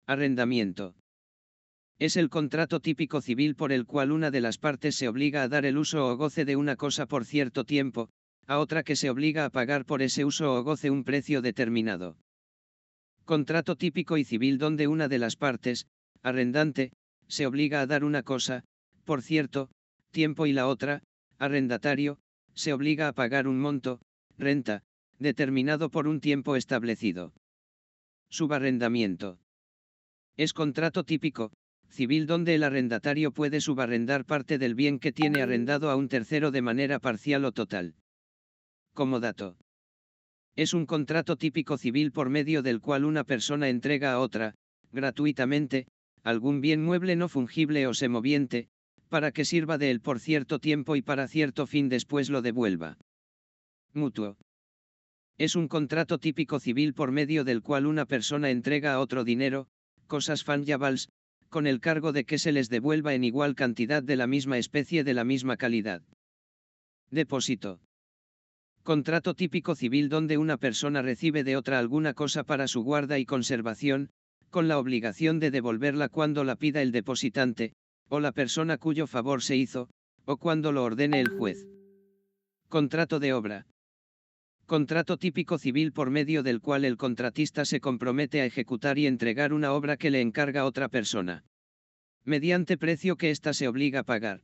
Arrendamiento. Es el contrato típico civil por el cual una de las partes se obliga a dar el uso o goce de una cosa por cierto tiempo, a otra que se obliga a pagar por ese uso o goce un precio determinado. Contrato típico y civil donde una de las partes, arrendante, se obliga a dar una cosa, por cierto tiempo y la otra, arrendatario, se obliga a pagar un monto, renta, determinado por un tiempo establecido. Subarrendamiento. Es contrato típico, civil donde el arrendatario puede subarrendar parte del bien que tiene arrendado a un tercero de manera parcial o total. Comodato. Es un contrato típico civil por medio del cual una persona entrega a otra, gratuitamente, algún bien mueble no fungible o semoviente, para que sirva de él por cierto tiempo y para cierto fin después lo devuelva. Mutuo. Es un contrato típico civil por medio del cual una persona entrega a otro dinero, cosas fungibles, con el cargo de que se les devuelva en igual cantidad de la misma especie de la misma calidad. Depósito. Contrato típico civil donde una persona recibe de otra alguna cosa para su guarda y conservación, con la obligación de devolverla cuando la pida el depositante, o la persona cuyo favor se hizo, o cuando lo ordene el juez. Contrato de obra. Contrato típico civil por medio del cual el contratista se compromete a ejecutar y entregar una obra que le encarga otra persona, mediante precio que ésta se obliga a pagar.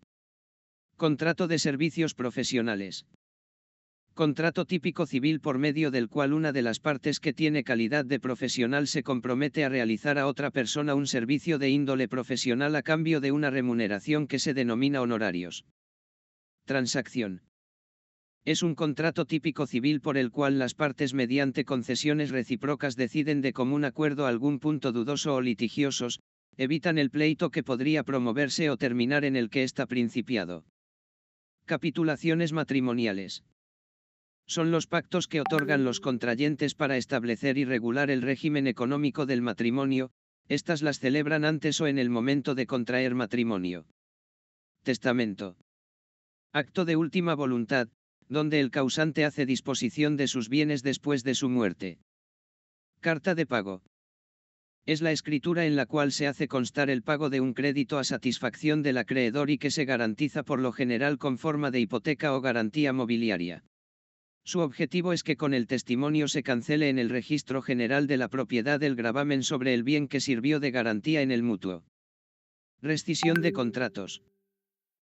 Contrato de servicios profesionales. Contrato típico civil por medio del cual una de las partes que tiene calidad de profesional se compromete a realizar a otra persona un servicio de índole profesional a cambio de una remuneración que se denomina honorarios. Transacción. Es un contrato típico civil por el cual las partes mediante concesiones recíprocas deciden de común acuerdo algún punto dudoso o litigiosos, evitan el pleito que podría promoverse o terminar en el que está principiado. Capitulaciones matrimoniales. Son los pactos que otorgan los contrayentes para establecer y regular el régimen económico del matrimonio, estas las celebran antes o en el momento de contraer matrimonio. Testamento. Acto de última voluntad, donde el causante hace disposición de sus bienes después de su muerte. Carta de pago. Es la escritura en la cual se hace constar el pago de un crédito a satisfacción del acreedor y que se garantiza por lo general con forma de hipoteca o garantía mobiliaria. Su objetivo es que con el testimonio se cancele en el registro general de la propiedad el gravamen sobre el bien que sirvió de garantía en el mutuo. Rescisión de contratos.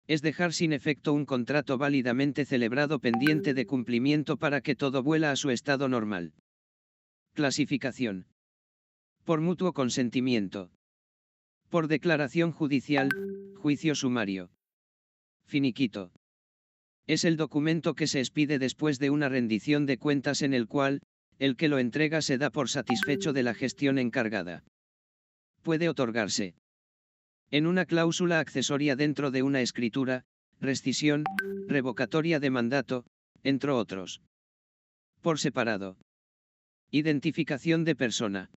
Es dejar sin efecto un contrato válidamente celebrado pendiente de cumplimiento para que todo vuelva a su estado normal. Clasificación. Por mutuo consentimiento. Por declaración judicial, juicio sumario. Finiquito. Es el documento que se expide después de una rendición de cuentas en el cual, el que lo entrega se da por satisfecho de la gestión encargada. Puede otorgarse en una cláusula accesoria dentro de una escritura, rescisión, revocatoria de mandato, entre otros. Por separado. Identificación de persona.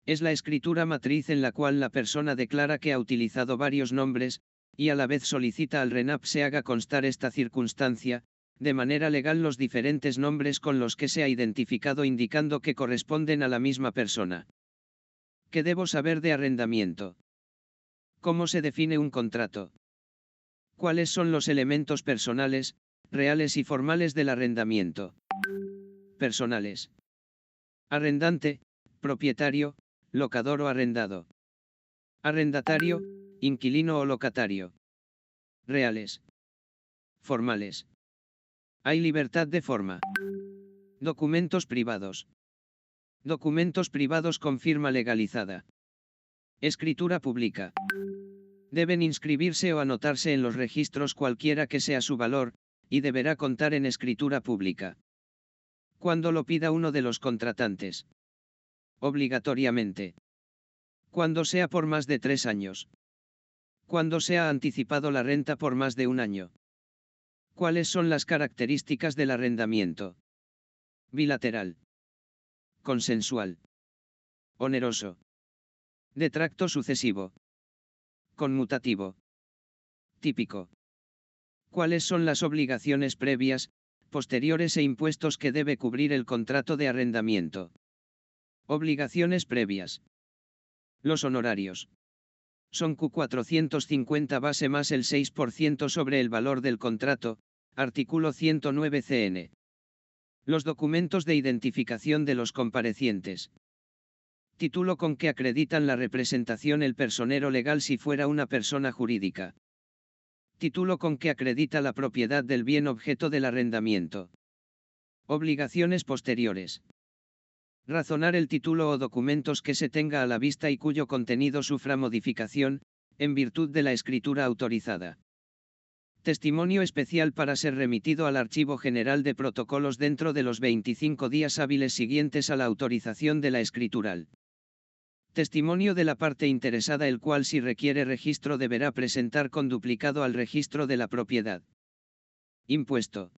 Es la escritura matriz en la cual la persona declara que ha utilizado varios nombres, y a la vez solicita al RENAP se haga constar esta circunstancia, de manera legal los diferentes nombres con los que se ha identificado indicando que corresponden a la misma persona. ¿Qué debo saber de arrendamiento? ¿Cómo se define un contrato? ¿Cuáles son los elementos personales, reales y formales del arrendamiento? Personales. Arrendante, propietario, locador o arrendado. Arrendatario, inquilino o locatario. Reales. Formales. Hay libertad de forma. Documentos privados. Documentos privados con firma legalizada. Escritura pública. Deben inscribirse o anotarse en los registros cualquiera que sea su valor, y deberá contar en escritura pública. Cuando lo pida uno de los contratantes. Obligatoriamente. Cuando sea por más de 3 años. Cuando se ha anticipado la renta por más de un año. ¿Cuáles son las características del arrendamiento? Bilateral. Consensual. Oneroso. De tracto sucesivo. Conmutativo. Típico. ¿Cuáles son las obligaciones previas, posteriores e impuestos que debe cubrir el contrato de arrendamiento? Obligaciones previas. Los honorarios son Q450 base más el 6% sobre el valor del contrato, artículo 109 CN. Los documentos de identificación de los comparecientes. Título con que acreditan la representación el personero legal si fuera una persona jurídica. Título con que acredita la propiedad del bien objeto del arrendamiento. Obligaciones posteriores. Razonar el título o documentos que se tenga a la vista y cuyo contenido sufra modificación, en virtud de la escritura autorizada. Testimonio especial para ser remitido al Archivo General de Protocolos dentro de los 25 días hábiles siguientes a la autorización de la escritural. Testimonio de la parte interesada, el cual, si requiere registro, deberá presentar con duplicado al registro de la propiedad. Impuesto.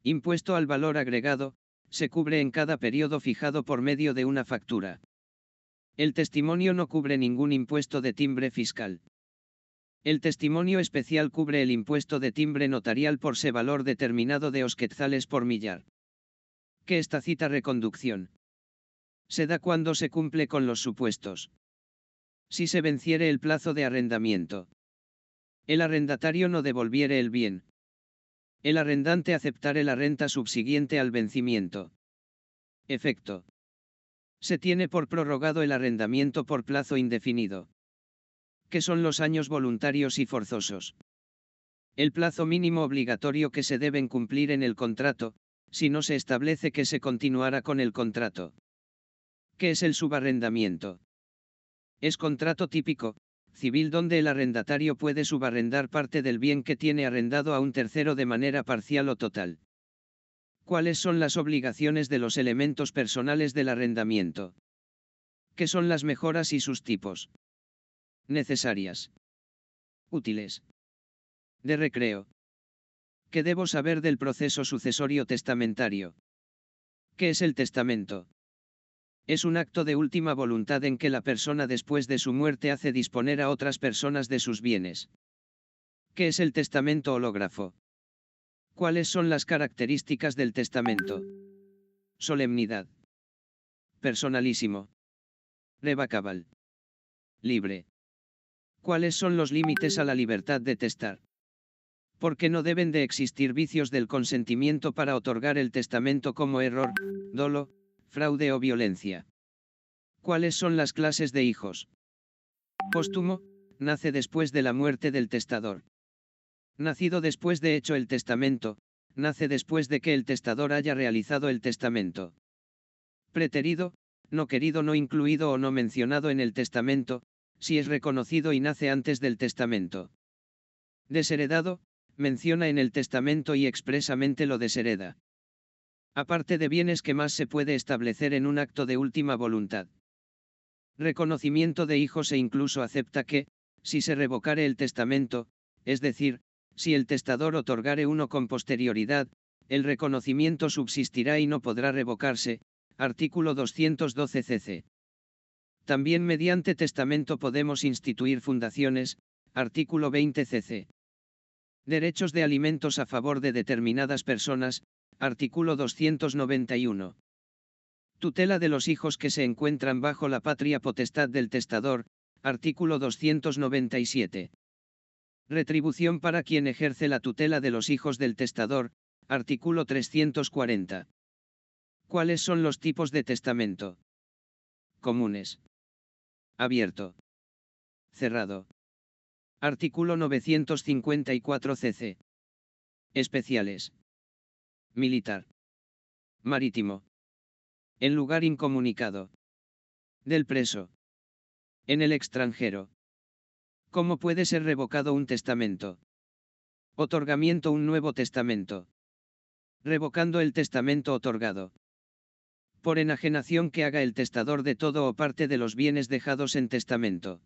Impuesto al valor agregado, se cubre en cada periodo fijado por medio de una factura. El testimonio no cubre ningún impuesto de timbre fiscal. El testimonio especial cubre el impuesto de timbre notarial por ese valor determinado de quetzales por millar. Que esta cita reconducción se da cuando se cumple con los supuestos. Si se venciere el plazo de arrendamiento, el arrendatario no devolviere el bien, el arrendante aceptare la renta subsiguiente al vencimiento. Efecto. Se tiene por prorrogado el arrendamiento por plazo indefinido. Que son los años voluntarios y forzosos. El plazo mínimo obligatorio que se deben cumplir en el contrato, si no se establece que se continuará con el contrato. ¿Qué es el subarrendamiento? Es contrato típico, civil, donde el arrendatario puede subarrendar parte del bien que tiene arrendado a un tercero de manera parcial o total. ¿Cuáles son las obligaciones de los elementos personales del arrendamiento? ¿Qué son las mejoras y sus tipos? Necesarias. Útiles. De recreo. ¿Qué debo saber del proceso sucesorio testamentario? ¿Qué es el testamento? Es un acto de última voluntad en que la persona después de su muerte hace disponer a otras personas de sus bienes. ¿Qué es el testamento hológrafo? ¿Cuáles son las características del testamento? Solemnidad. Personalísimo. Revocable. Libre. ¿Cuáles son los límites a la libertad de testar? Porque no deben de existir vicios del consentimiento para otorgar el testamento, como error, dolo, fraude o violencia. ¿Cuáles son las clases de hijos? Póstumo, nace después de la muerte del testador. Nacido después de hecho el testamento, nace después de que el testador haya realizado el testamento. Preterido, no querido, no incluido o no mencionado en el testamento, si es reconocido y nace antes del testamento. Desheredado, menciona en el testamento y expresamente lo deshereda. Aparte de bienes que más se puede establecer en un acto de última voluntad. Reconocimiento de hijos, e incluso acepta que, si se revocare el testamento, es decir, si el testador otorgare uno con posterioridad, el reconocimiento subsistirá y no podrá revocarse, artículo 212 cc. También mediante testamento podemos instituir fundaciones, artículo 20 cc. Derechos de alimentos a favor de determinadas personas, artículo 291. Tutela de los hijos que se encuentran bajo la patria potestad del testador, artículo 297. Retribución para quien ejerce la tutela de los hijos del testador, artículo 340. ¿Cuáles son los tipos de testamento? Comunes. Abierto. Cerrado. Artículo 954 cc. Especiales. Militar. Marítimo. En lugar incomunicado. Del preso. En el extranjero. ¿Cómo puede ser revocado un testamento? Otorgamiento un nuevo testamento. Revocando el testamento otorgado. Por enajenación que haga el testador de todo o parte de los bienes dejados en testamento.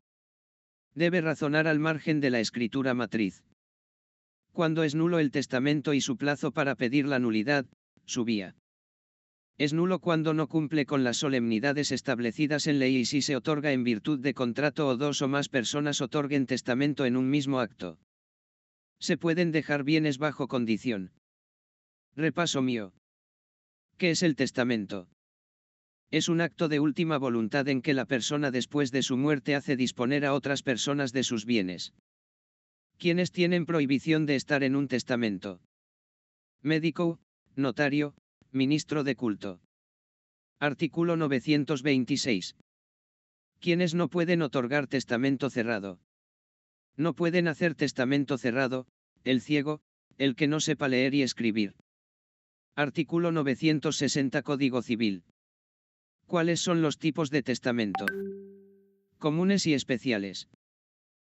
Debe razonar al margen de la escritura matriz. Cuando es nulo el testamento y su plazo para pedir la nulidad, su vía. Es nulo cuando no cumple con las solemnidades establecidas en ley y si se otorga en virtud de contrato o dos o más personas otorguen testamento en un mismo acto. Se pueden dejar bienes bajo condición. Repaso mío. ¿Qué es el testamento? Es un acto de última voluntad en que la persona después de su muerte hace disponer a otras personas de sus bienes. ¿Quiénes tienen prohibición de estar en un testamento? Médico, notario, ministro de culto. Artículo 926. ¿Quiénes no pueden otorgar testamento cerrado? No pueden hacer testamento cerrado, el ciego, el que no sepa leer y escribir. Artículo 960 Código Civil. ¿Cuáles son los tipos de testamento? Comunes y especiales.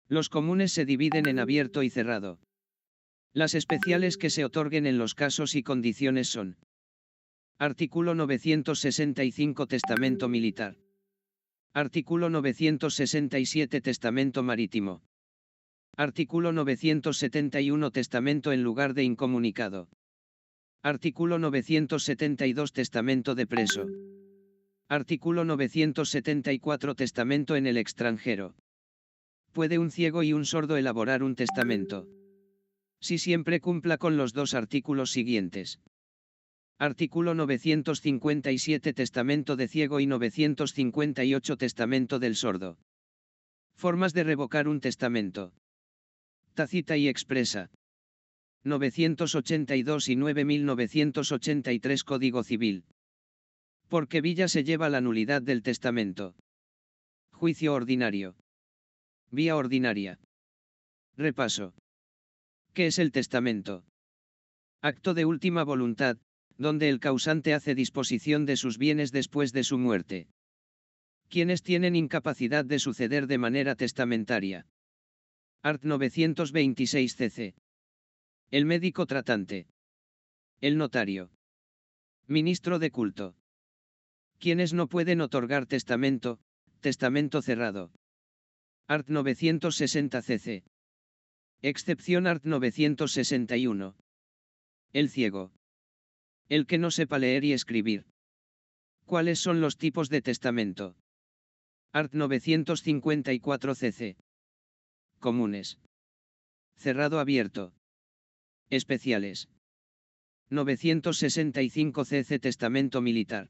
Los comunes se dividen en abierto y cerrado. Las especiales que se otorguen en los casos y condiciones son: Artículo 965 Testamento militar. Artículo 967 Testamento marítimo. Artículo 971 Testamento en lugar de incomunicado. Artículo 972 Testamento de preso. Artículo 974 Testamento en el extranjero. ¿Puede un ciego y un sordo elaborar un testamento? Si siempre cumpla con los dos artículos siguientes. Artículo 957 Testamento de ciego y 958 Testamento del sordo. Formas de revocar un testamento. Tácita y expresa. 982 y 9983 Código Civil. ¿Por qué vía se lleva la nulidad del testamento? Juicio ordinario. Vía ordinaria. Repaso. ¿Qué es el testamento? Acto de última voluntad, donde el causante hace disposición de sus bienes después de su muerte. ¿Quiénes tienen incapacidad de suceder de manera testamentaria? Art. 926 cc. El médico tratante. El notario. Ministro de culto. ¿Quiénes no pueden otorgar testamento, testamento cerrado? Art. 960 cc. Excepción Art. 961. El ciego. El que no sepa leer y escribir. ¿Cuáles son los tipos de testamento? Art. 954 cc. Comunes. Cerrado abierto. Especiales. 965 cc Testamento militar.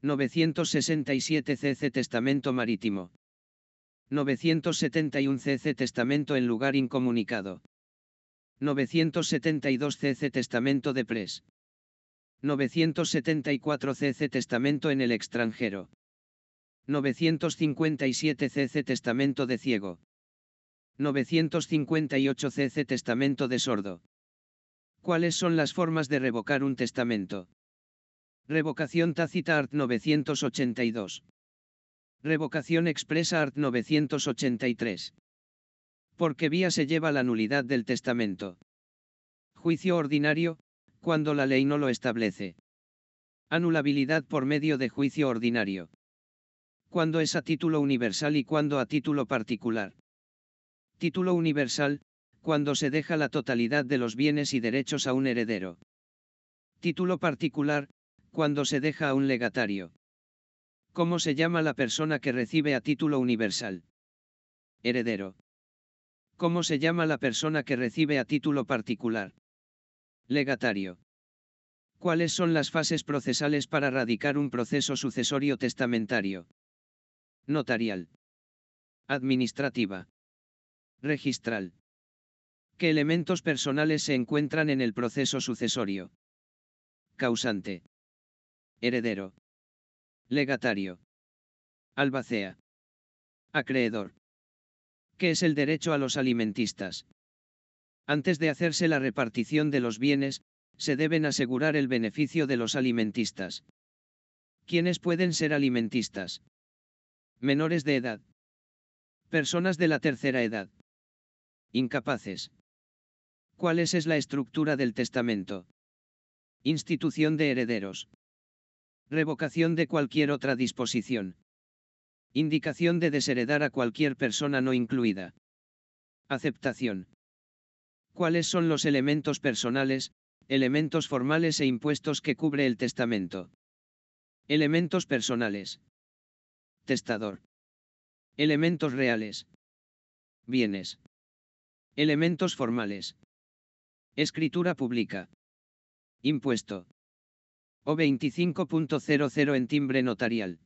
967 cc Testamento marítimo. 971 cc Testamento en lugar incomunicado. 972 cc Testamento de pres. 974 cc Testamento en el extranjero. 957 cc Testamento de ciego. 958 cc Testamento de sordo. ¿Cuáles son las formas de revocar un testamento? Revocación tácita Art. 982. Revocación expresa Art. 983. ¿Por qué vía se lleva la nulidad del testamento? Juicio ordinario, cuando la ley no lo establece. Anulabilidad por medio de juicio ordinario. Cuando es a título universal y cuando a título particular. Título universal, cuando se deja la totalidad de los bienes y derechos a un heredero. Título particular, cuando se deja a un legatario. ¿Cómo se llama la persona que recibe a título universal? Heredero. ¿Cómo se llama la persona que recibe a título particular? Legatario. ¿Cuáles son las fases procesales para radicar un proceso sucesorio testamentario? Notarial. Administrativa. Registral. ¿Qué elementos personales se encuentran en el proceso sucesorio? Causante. Heredero. Legatario. Albacea. Acreedor. ¿Qué es el derecho a los alimentistas? Antes de hacerse la repartición de los bienes, se deben asegurar el beneficio de los alimentistas. ¿Quiénes pueden ser alimentistas? Menores de edad. Personas de la tercera edad. Incapaces. ¿Cuál es la estructura del testamento? Institución de herederos. Revocación de cualquier otra disposición. Indicación de desheredar a cualquier persona no incluida. Aceptación. ¿Cuáles son los elementos personales, elementos formales e impuestos que cubre el testamento? Elementos personales. Testador. Elementos reales. Bienes. Elementos formales. Escritura pública. Impuesto. o 25.00 en timbre notarial.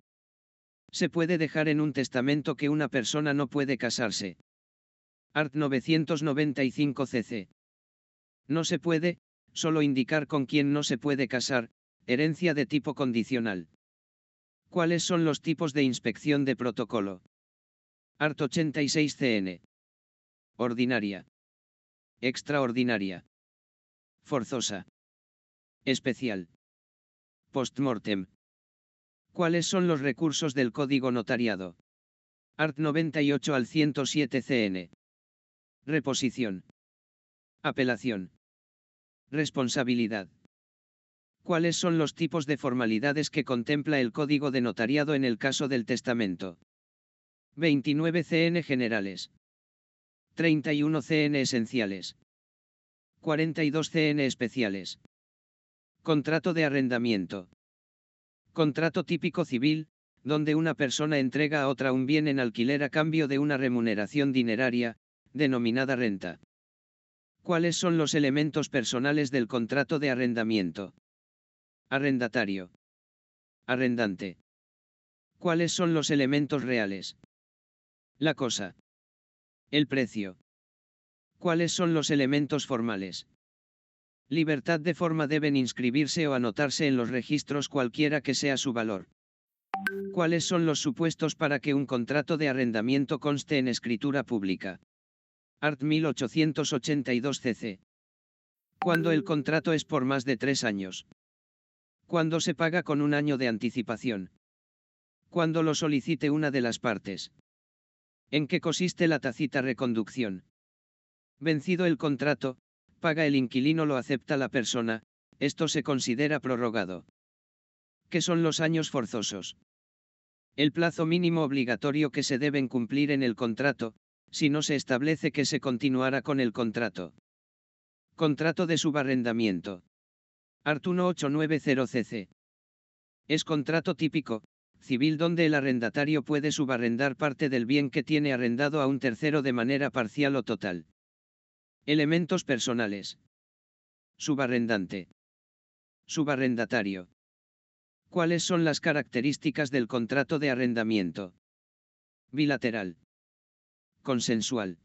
Se puede dejar en un testamento que una persona no puede casarse. Art. 995 cc. No se puede, solo indicar con quién no se puede casar, herencia de tipo condicional. ¿Cuáles son los tipos de inspección de protocolo? Art. 86 cn. Ordinaria. Extraordinaria. Forzosa. Especial. Postmortem. ¿Cuáles son los recursos del Código Notariado? Art. 98 al 107 cn. Reposición. Apelación. Responsabilidad. ¿Cuáles son los tipos de formalidades que contempla el Código de Notariado en el caso del testamento? 29 cn generales. 31 cn esenciales. 42 cn especiales. Contrato de arrendamiento. Contrato típico civil, donde una persona entrega a otra un bien en alquiler a cambio de una remuneración dineraria, denominada renta. ¿Cuáles son los elementos personales del contrato de arrendamiento? Arrendatario. Arrendante. ¿Cuáles son los elementos reales? La cosa. El precio. ¿Cuáles son los elementos formales? Libertad de forma deben inscribirse o anotarse en los registros cualquiera que sea su valor. ¿Cuáles son los supuestos para que un contrato de arrendamiento conste en escritura pública? Art. 1882 cc. Cuando el contrato es por más de 3 años. Cuando se paga con un año de anticipación. Cuando lo solicite una de las partes. ¿En qué consiste la tácita reconducción? Vencido el contrato, paga el inquilino, lo acepta la persona, esto se considera prorrogado. ¿Qué son los años forzosos? El plazo mínimo obligatorio que se deben cumplir en el contrato, si no se establece que se continuará con el contrato. Contrato de subarrendamiento. Art. 1890 cc. Es contrato típico, civil, donde el arrendatario puede subarrendar parte del bien que tiene arrendado a un tercero de manera parcial o total. Elementos personales. Subarrendante. Subarrendatario. ¿Cuáles son las características del contrato de arrendamiento? Bilateral. Consensual.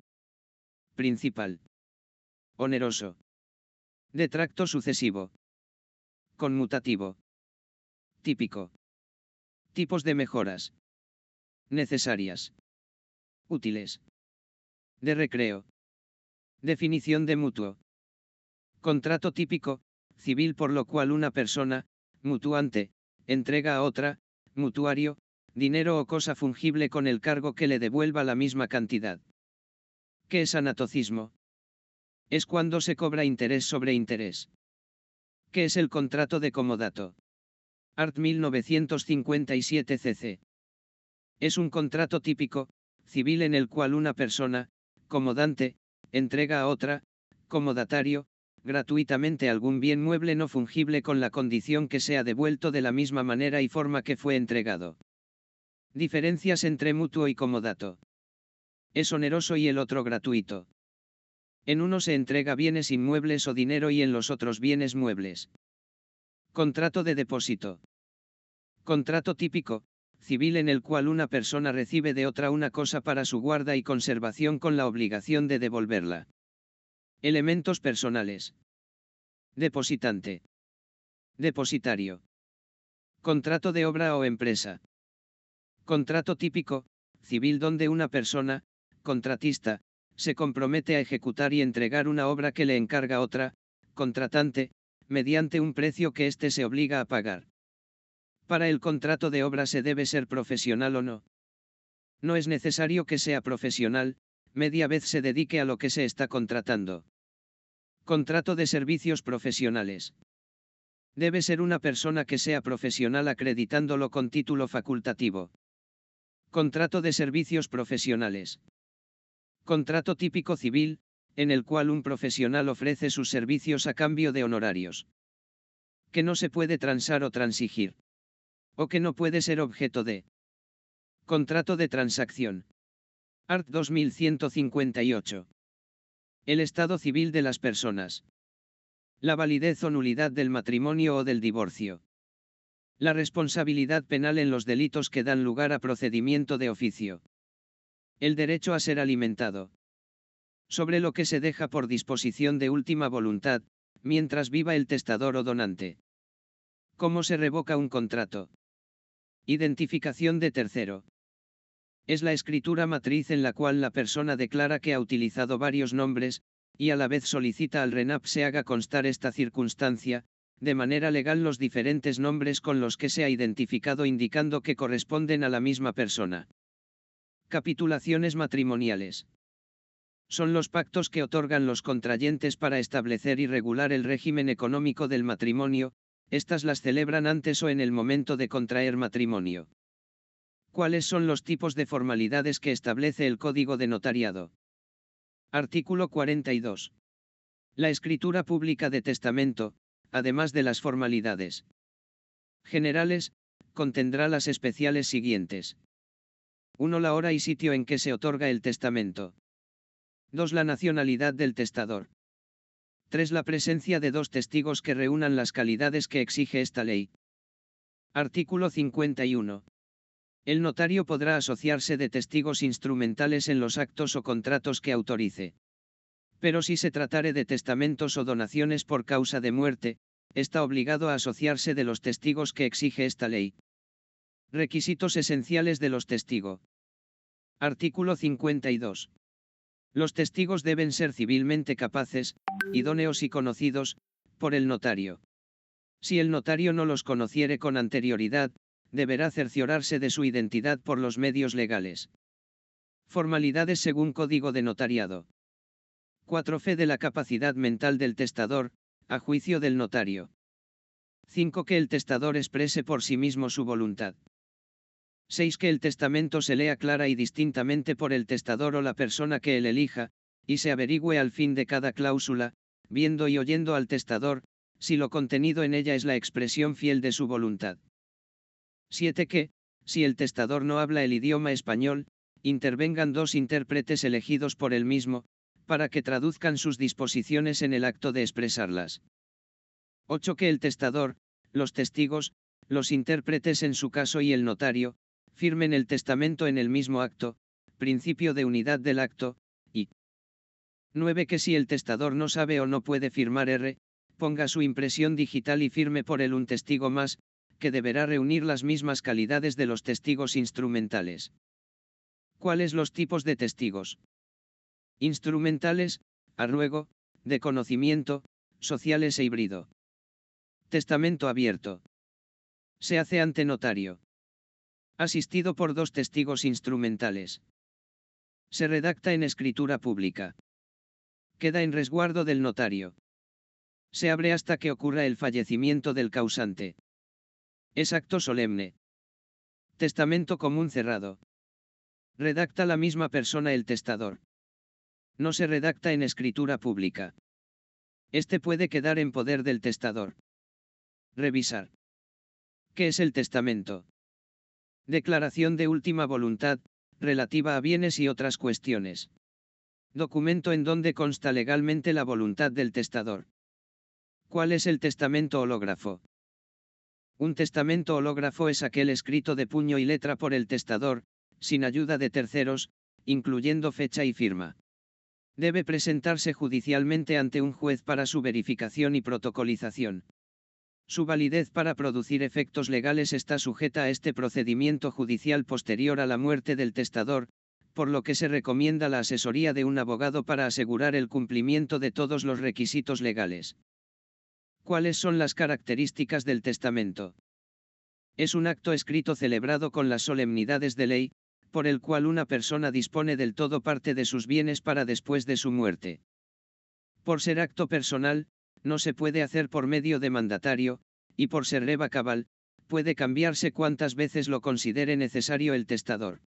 Principal. Oneroso. De tracto sucesivo. Conmutativo. Típico. Tipos de mejoras. Necesarias. Útiles. De recreo. Definición de mutuo. Contrato típico, civil, por lo cual una persona, mutuante, entrega a otra, mutuario, dinero o cosa fungible con el cargo que le devuelva la misma cantidad. ¿Qué es anatocismo? Es cuando se cobra interés sobre interés. ¿Qué es el contrato de comodato? Art. 1957 cc. Es un contrato típico, civil, en el cual una persona, comodante, entrega a otra, comodatario, gratuitamente algún bien mueble no fungible con la condición que sea devuelto de la misma manera y forma que fue entregado. Diferencias entre mutuo y comodato. Es oneroso y el otro gratuito. En uno se entrega bienes inmuebles o dinero y en los otros bienes muebles. Contrato de depósito. Contrato típico, civil, en el cual una persona recibe de otra una cosa para su guarda y conservación con la obligación de devolverla. Elementos personales. Depositante. Depositario. Contrato de obra o empresa. Contrato típico, civil, donde una persona, contratista, se compromete a ejecutar y entregar una obra que le encarga otra, contratante, mediante un precio que éste se obliga a pagar. Para el contrato de obra se debe ser profesional o no. No es necesario que sea profesional, media vez se dedique a lo que se está contratando. Contrato de servicios profesionales. Debe ser una persona que sea profesional acreditándolo con título facultativo. Contrato de servicios profesionales. Contrato típico civil, en el cual un profesional ofrece sus servicios a cambio de honorarios. Que no se puede transar o transigir. O que no puede ser objeto de. Contrato de transacción. Art. 2158. El estado civil de las personas. La validez o nulidad del matrimonio o del divorcio. La responsabilidad penal en los delitos que dan lugar a procedimiento de oficio. El derecho a ser alimentado. Sobre lo que se deja por disposición de última voluntad, mientras viva el testador o donante. ¿Cómo se revoca un contrato? Identificación de tercero. Es la escritura matriz en la cual la persona declara que ha utilizado varios nombres, y a la vez solicita al RENAP se haga constar esta circunstancia, de manera legal los diferentes nombres con los que se ha identificado indicando que corresponden a la misma persona. Capitulaciones matrimoniales. Son los pactos que otorgan los contrayentes para establecer y regular el régimen económico del matrimonio, estas las celebran antes o en el momento de contraer matrimonio. ¿Cuáles son los tipos de formalidades que establece el Código de Notariado? Artículo 42. La escritura pública de testamento, además de las formalidades generales, contendrá las especiales siguientes. 1. La hora y sitio en que se otorga el testamento. 2. La nacionalidad del testador. 3. La presencia de 2 testigos que reúnan las calidades que exige esta ley. Artículo 51. El notario podrá asociarse de testigos instrumentales en los actos o contratos que autorice. Pero si se tratare de testamentos o donaciones por causa de muerte, está obligado a asociarse de los testigos que exige esta ley. Requisitos esenciales de los testigos. Artículo 52. Los testigos deben ser civilmente capaces, idóneos y conocidos, por el notario. Si el notario no los conociere con anterioridad, deberá cerciorarse de su identidad por los medios legales. Formalidades según Código de Notariado. 4. Fe de la capacidad mental del testador, a juicio del notario. 5. Que el testador exprese por sí mismo su voluntad. 6. Que el testamento se lea clara y distintamente por el testador o la persona que él elija, y se averigüe al fin de cada cláusula, viendo y oyendo al testador, si lo contenido en ella es la expresión fiel de su voluntad. 7. Que, si el testador no habla el idioma español, intervengan 2 intérpretes elegidos por él mismo, para que traduzcan sus disposiciones en el acto de expresarlas. 8. Que el testador, los testigos, los intérpretes en su caso y el notario, firmen el testamento en el mismo acto, principio de unidad del acto, y 9. Que si el testador no sabe o no puede firmar ponga su impresión digital y firme por él un testigo más, que deberá reunir las mismas calidades de los testigos instrumentales. ¿Cuáles los tipos de testigos? Instrumentales, a ruego, de conocimiento, sociales e híbrido. Testamento abierto. Se hace ante notario. Asistido por 2 testigos instrumentales. Se redacta en escritura pública. Queda en resguardo del notario. Se abre hasta que ocurra el fallecimiento del causante. Es acto solemne. Testamento común cerrado. Redacta la misma persona el testador. No se redacta en escritura pública. Este puede quedar en poder del testador. Revisar. ¿Qué es el testamento? Declaración de última voluntad, relativa a bienes y otras cuestiones. Documento en donde consta legalmente la voluntad del testador. ¿Cuál es el testamento hológrafo? Un testamento hológrafo es aquel escrito de puño y letra por el testador, sin ayuda de terceros, incluyendo fecha y firma. Debe presentarse judicialmente ante un juez para su verificación y protocolización. Su validez para producir efectos legales está sujeta a este procedimiento judicial posterior a la muerte del testador, por lo que se recomienda la asesoría de un abogado para asegurar el cumplimiento de todos los requisitos legales. ¿Cuáles son las características del testamento? Es un acto escrito celebrado con las solemnidades de ley, por el cual una persona dispone del todo parte de sus bienes para después de su muerte. Por ser acto personal, no se puede hacer por medio de mandatario, y por ser revocable, puede cambiarse cuantas veces lo considere necesario el testador.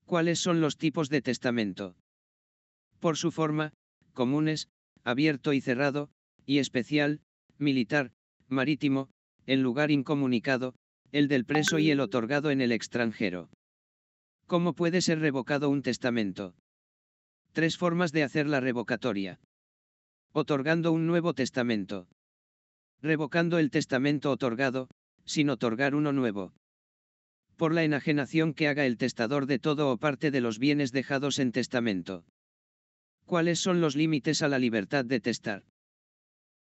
¿Cuáles son los tipos de testamento? Por su forma, comunes, abierto y cerrado, y especial, militar, marítimo, en lugar incomunicado, el del preso y el otorgado en el extranjero. ¿Cómo puede ser revocado un testamento? 3 formas de hacer la revocatoria. Otorgando un nuevo testamento. Revocando el testamento otorgado, sin otorgar uno nuevo. Por la enajenación que haga el testador de todo o parte de los bienes dejados en testamento. ¿Cuáles son los límites a la libertad de testar?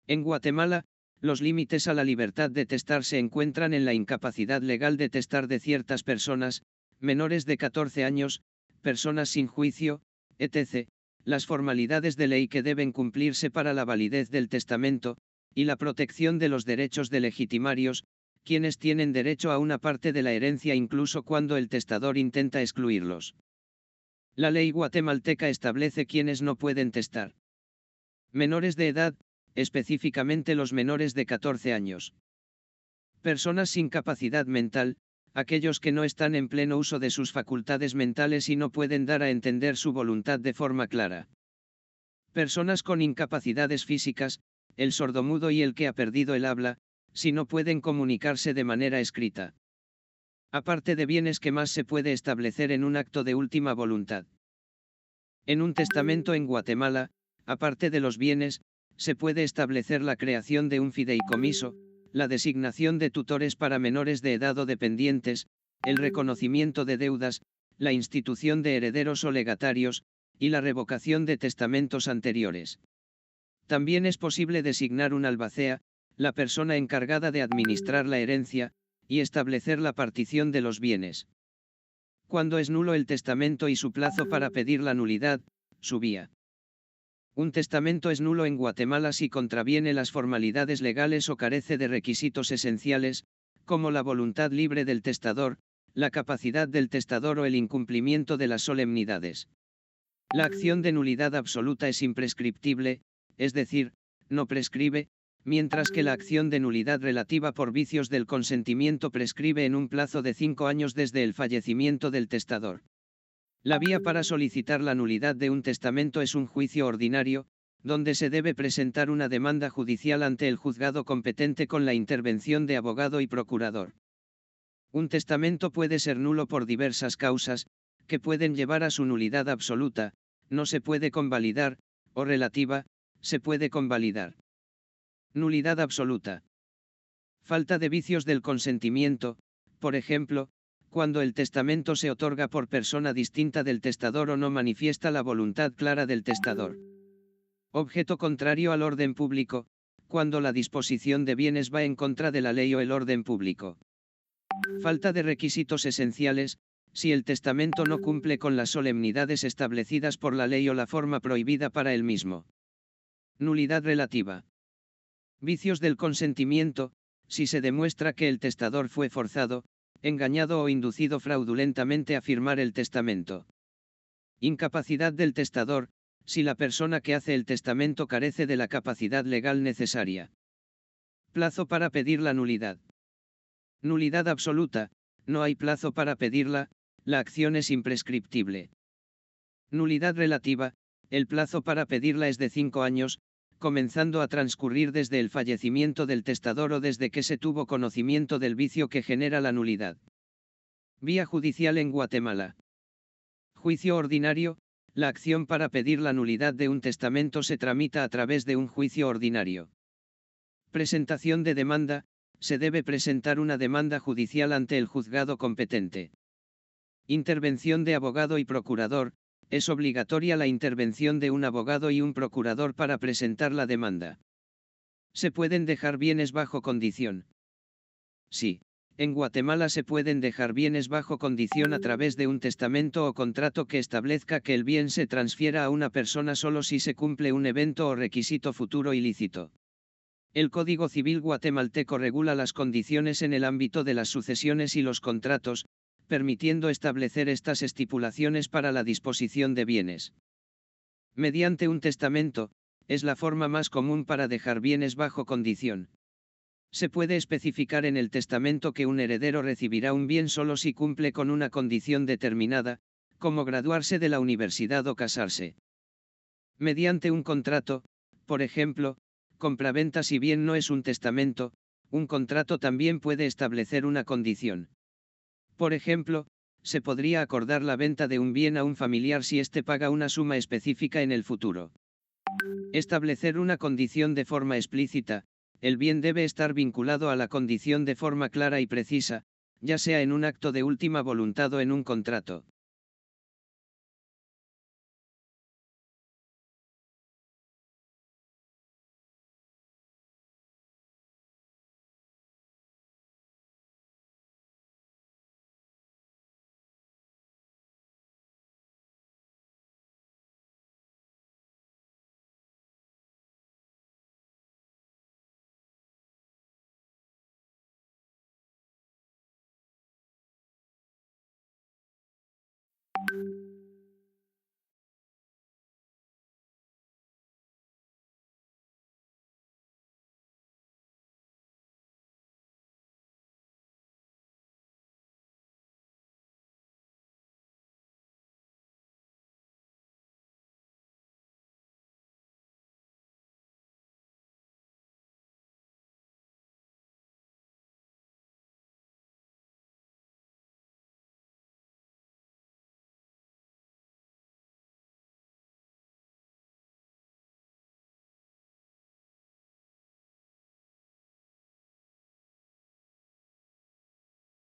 En Guatemala, los límites a la libertad de testar se encuentran en la incapacidad legal de testar de ciertas personas, menores de 14 años, personas sin juicio, etc., las formalidades de ley que deben cumplirse para la validez del testamento, y la protección de los derechos de legitimarios, quienes tienen derecho a una parte de la herencia incluso cuando el testador intenta excluirlos. La ley guatemalteca establece quienes no pueden testar. Menores de edad, específicamente los menores de 14 años. Personas sin capacidad mental, aquellos que no están en pleno uso de sus facultades mentales y no pueden dar a entender su voluntad de forma clara. Personas con incapacidades físicas, el sordomudo y el que ha perdido el habla, si no pueden comunicarse de manera escrita. Aparte de bienes que más se puede establecer en un acto de última voluntad. En un testamento en Guatemala, aparte de los bienes, se puede establecer la creación de un fideicomiso, la designación de tutores para menores de edad o dependientes, el reconocimiento de deudas, la institución de herederos o legatarios, y la revocación de testamentos anteriores. También es posible designar un albacea, la persona encargada de administrar la herencia, y establecer la partición de los bienes. Cuando es nulo el testamento y su plazo para pedir la nulidad, su vía. Un testamento es nulo en Guatemala si contraviene las formalidades legales o carece de requisitos esenciales, como la voluntad libre del testador, la capacidad del testador o el incumplimiento de las solemnidades. La acción de nulidad absoluta es imprescriptible, es decir, no prescribe, mientras que la acción de nulidad relativa por vicios del consentimiento prescribe en un plazo de 5 años desde el fallecimiento del testador. La vía para solicitar la nulidad de un testamento es un juicio ordinario, donde se debe presentar una demanda judicial ante el juzgado competente con la intervención de abogado y procurador. Un testamento puede ser nulo por diversas causas, que pueden llevar a su nulidad absoluta, no se puede convalidar, o relativa, se puede convalidar. Nulidad absoluta. Falta de vicios del consentimiento, por ejemplo, cuando el testamento se otorga por persona distinta del testador o no manifiesta la voluntad clara del testador. Objeto contrario al orden público, cuando la disposición de bienes va en contra de la ley o el orden público. Falta de requisitos esenciales, si el testamento no cumple con las solemnidades establecidas por la ley o la forma prohibida para el mismo. Nulidad relativa. Vicios del consentimiento, si se demuestra que el testador fue forzado, engañado o inducido fraudulentamente a firmar el testamento. Incapacidad del testador, si la persona que hace el testamento carece de la capacidad legal necesaria. Plazo para pedir la nulidad. Nulidad absoluta, no hay plazo para pedirla, la acción es imprescriptible. Nulidad relativa, el plazo para pedirla es de 5 años, comenzando a transcurrir desde el fallecimiento del testador o desde que se tuvo conocimiento del vicio que genera la nulidad. Vía judicial en Guatemala. Juicio ordinario, la acción para pedir la nulidad de un testamento se tramita a través de un juicio ordinario. Presentación de demanda, se debe presentar una demanda judicial ante el juzgado competente. Intervención de abogado y procurador, es obligatoria la intervención de un abogado y un procurador para presentar la demanda. ¿Se pueden dejar bienes bajo condición? Sí, en Guatemala se pueden dejar bienes bajo condición a través de un testamento o contrato que establezca que el bien se transfiera a una persona solo si se cumple un evento o requisito futuro ilícito. El Código Civil guatemalteco regula las condiciones en el ámbito de las sucesiones y los contratos, permitiendo establecer estas estipulaciones para la disposición de bienes. Mediante un testamento, es la forma más común para dejar bienes bajo condición. Se puede especificar en el testamento que un heredero recibirá un bien solo si cumple con una condición determinada, como graduarse de la universidad o casarse. Mediante un contrato, por ejemplo, compraventa, si bien no es un testamento, un contrato también puede establecer una condición. Por ejemplo, se podría acordar la venta de un bien a un familiar si éste paga una suma específica en el futuro. Establecer una condición de forma explícita, El bien debe estar vinculado a la condición de forma clara y precisa, ya sea en un acto de última voluntad o en un contrato.